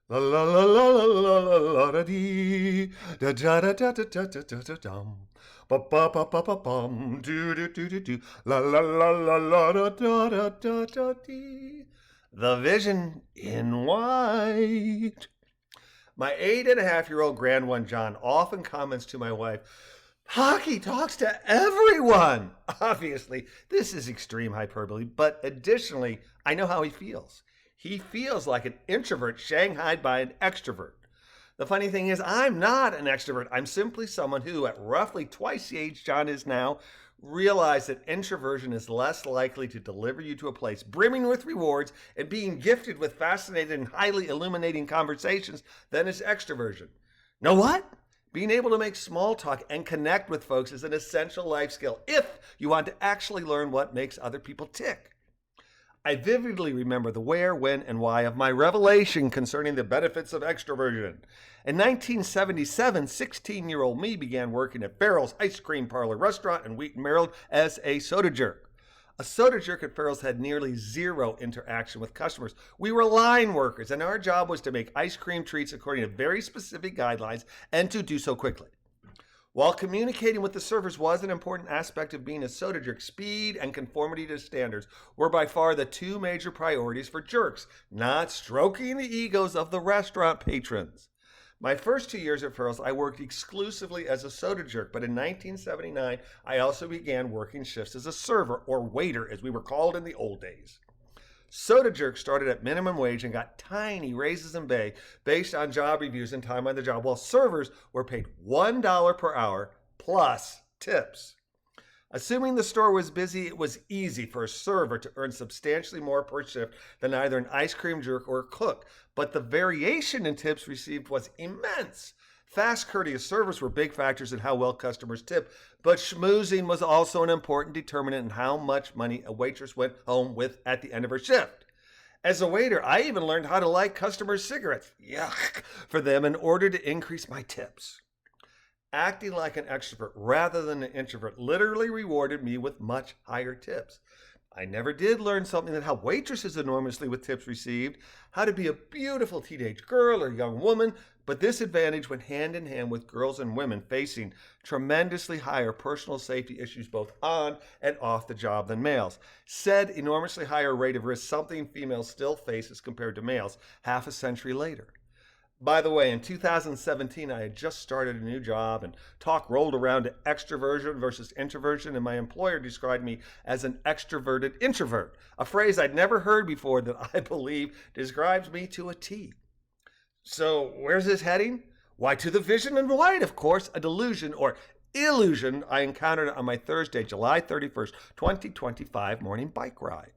La la la la la la la la da dee da da da da da da da da da dum ba ba ba ba ba bum do do do do do la la la la la da da da da da dee. The Vision in White. My 8.5-year-old grandson John often comments to my wife, Hockey talks to everyone. Obviously, this is extreme hyperbole, but additionally, I know how he feels. He feels like an introvert shanghaied by an extrovert. The funny thing is, I'm not an extrovert. I'm simply someone who, at roughly twice the age John is now, realized that introversion is less likely to deliver you to a place brimming with rewards and being gifted with fascinating and highly illuminating conversations than is extroversion. Know what? Being able to make small talk and connect with folks is an essential life skill if you want to actually learn what makes other people tick. I vividly remember the where, when, and why of my revelation concerning the benefits of extroversion. In 1977, 16-year-old me began working at Farrell's Ice Cream Parlor restaurant in Wheaton, Maryland as a soda jerk. A soda jerk at Farrell's had nearly zero interaction with customers. We were line workers, and our job was to make ice cream treats according to very specific guidelines and to do so quickly. While communicating with the servers was an important aspect of being a soda jerk, speed and conformity to standards were by far the two major priorities for jerks, not stroking the egos of the restaurant patrons. My first 2 years at Farrell's, I worked exclusively as a soda jerk, but in 1979, I also began working shifts as a server, or waiter as we were called in the old days. Soda jerks started at minimum wage and got tiny raises in pay based on job reviews and time on the job, while servers were paid $1 per hour plus tips. Assuming the store was busy, it was easy for a server to earn substantially more per shift than either an ice cream jerk or a cook, but the variation in tips received was immense. Fast, courteous service were big factors in how well customers tip, but schmoozing was also an important determinant in how much money a waitress went home with at the end of her shift. As a waiter, I even learned how to light customers' cigarettes, yuck, for them in order to increase my tips. Acting like an extrovert rather than an introvert literally rewarded me with much higher tips. I never did learn something that helped waitresses enormously with tips received, how to be a beautiful teenage girl or young woman, but this advantage went hand in hand with girls and women facing tremendously higher personal safety issues both on and off the job than males. Said enormously higher rate of risk, something females still face as compared to males half a century later. By the way, in 2017, I had just started a new job and talk rolled around to extroversion versus introversion, and my employer described me as an extroverted introvert, a phrase I'd never heard before that I believe describes me to a T. So, where's this heading? Why, to the vision in white, of course, a delusion or illusion I encountered on my Thursday, July 31st, 2025 morning bike ride.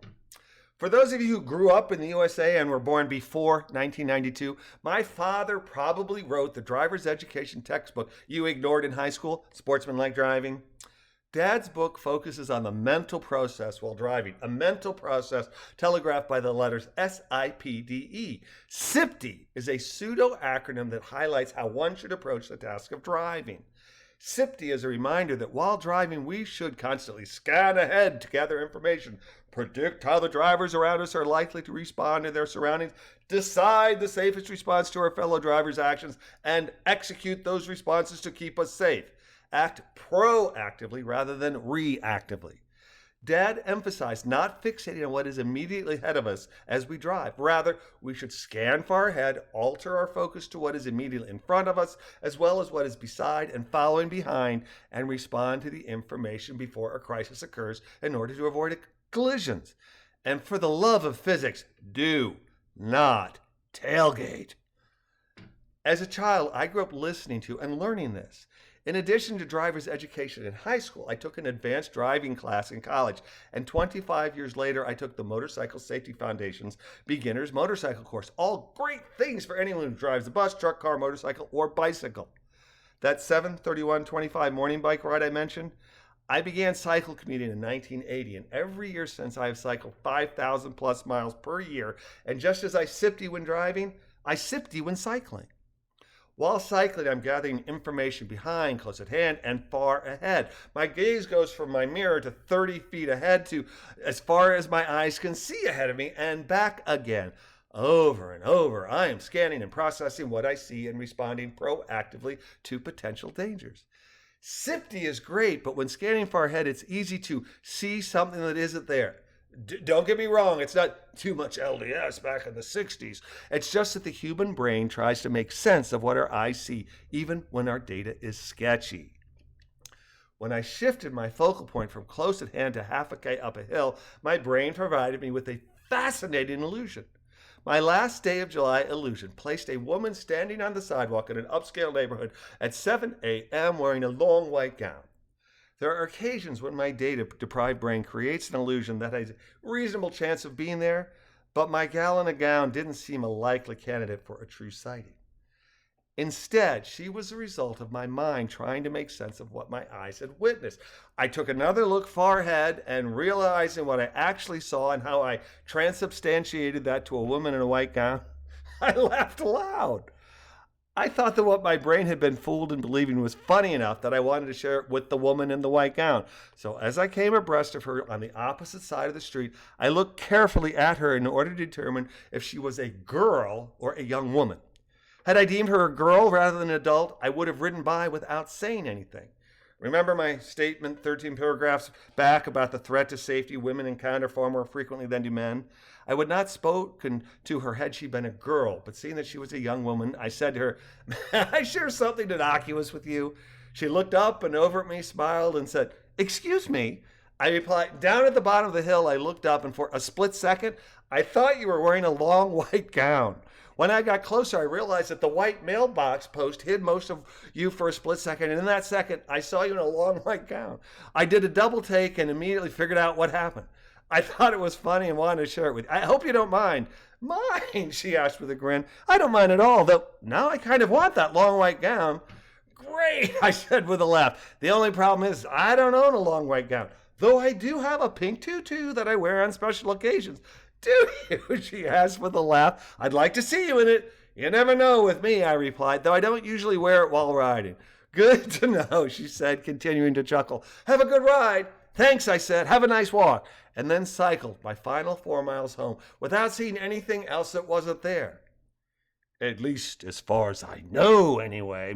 For those of you who grew up in the USA and were born before 1992, my father probably wrote the driver's education textbook you ignored in high school, Sportsmanlike Driving. Dad's book focuses on the mental process while driving, a mental process telegraphed by the letters SIPDE. SIPDE is a pseudo acronym that highlights how one should approach the task of driving. SIPDE is a reminder that while driving, we should constantly scan ahead to gather information, predict how the drivers around us are likely to respond to their surroundings, decide the safest response to our fellow drivers' actions, and execute those responses to keep us safe. Act proactively rather than reactively. Dad emphasized not fixating on what is immediately ahead of us as we drive. Rather, we should scan far ahead, alter our focus to what is immediately in front of us, as well as what is beside and following behind, and respond to the information before a crisis occurs in order to avoid collisions. And for the love of physics, do not tailgate. As a child, I grew up listening to and learning this. In addition to driver's education in high school, I took an advanced driving class in college, and 25 years later, I took the Motorcycle Safety Foundation's Beginner's Motorcycle course. All great things for anyone who drives a bus, truck, car, motorcycle, or bicycle. That 7/31/25 morning bike ride I mentioned, I began cycle commuting in 1980, and every year since I have cycled 5,000 plus miles per year, and just as I sipped when driving, I sipped when cycling. While cycling, I'm gathering information behind, close at hand, and far ahead. My gaze goes from my mirror to 30 feet ahead to as far as my eyes can see ahead of me and back again. Over and over, I am scanning and processing what I see and responding proactively to potential dangers. SIFTY is great, but when scanning far ahead, it's easy to see something that isn't there. Don't get me wrong, it's not too much LDS back in the 60s. It's just that the human brain tries to make sense of what our eyes see, even when our data is sketchy. When I shifted my focal point from close at hand to half a K up a hill, my brain provided me with a fascinating illusion. My last day of July illusion placed a woman standing on the sidewalk in an upscale neighborhood at 7 a.m. wearing a long white gown. There are occasions when my data-deprived brain creates an illusion that has a reasonable chance of being there, but my gal in a gown didn't seem a likely candidate for a true sighting. Instead, she was the result of my mind trying to make sense of what my eyes had witnessed. I took another look far ahead and realizing what I actually saw and how I transubstantiated that to a woman in a white gown, I laughed aloud. I thought that what my brain had been fooled in believing was funny enough that I wanted to share it with the woman in the white gown. So as I came abreast of her on the opposite side of the street, I looked carefully at her in order to determine if she was a girl or a young woman. Had I deemed her a girl rather than an adult, I would have ridden by without saying anything. Remember my statement 13 paragraphs back about the threat to safety women encounter far more frequently than do men? I would not spoken to her had she been a girl, but seeing that she was a young woman, I said to her, "May I share something innocuous with you?" She looked up and over at me, smiled, and said, "Excuse me." I replied, "Down at the bottom of the hill, I looked up, and for a split second, I thought you were wearing a long white gown. When I got closer, I realized that the white mailbox post hid most of you for a split second, and in that second, I saw you in a long white gown. I did a double take and immediately figured out what happened. I thought it was funny and wanted to share it with you. I hope you don't mind." "Mind?" she asked with a grin. "I don't mind at all, though now I kind of want that long white gown." "Great," I said with a laugh. "The only problem is I don't own a long white gown, though I do have a pink tutu that I wear on special occasions." "Do you?" she asked with a laugh. "I'd like to see you in it." "You never know with me," I replied, "though I don't usually wear it while riding." "Good to know," she said, continuing to chuckle. "Have a good ride." "Thanks," I said. "Have a nice walk," and then cycled my final 4 miles home without seeing anything else that wasn't there. At least as far as I know, anyway.